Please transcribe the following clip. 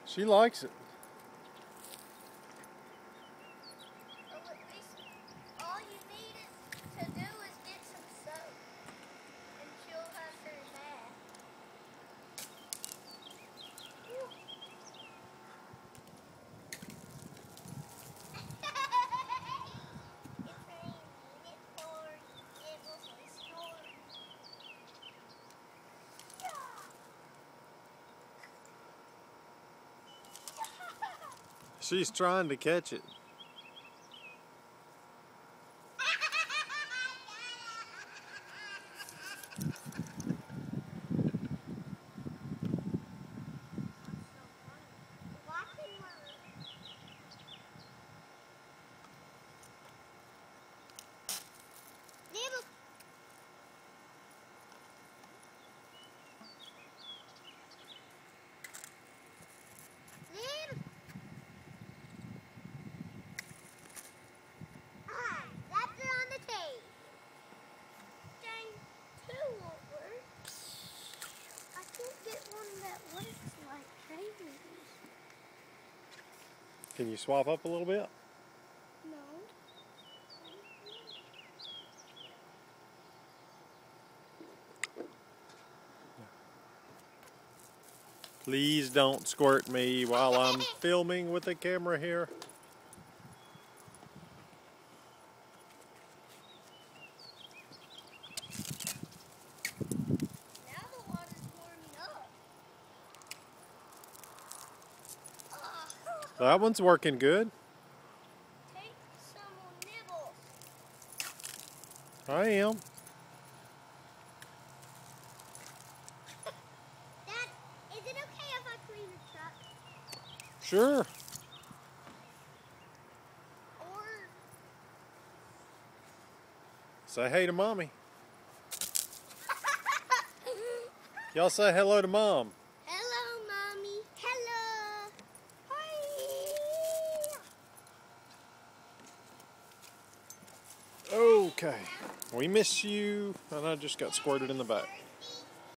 She likes it. All you need to do is get some soap, and she'll have her bath. She's trying to catch it. Can you swap up a little bit? No. Please don't squirt me while I'm filming with the camera here. Now the water's warming up. That one's working good. Take some nibbles. I am. Dad, is it okay if I clean the truck? Sure. Or Say hey to Mommy. Y'all say hello to Mom. hello, Mommy. Hello. Hi. Okay. We miss you. And I just got squirted in the back.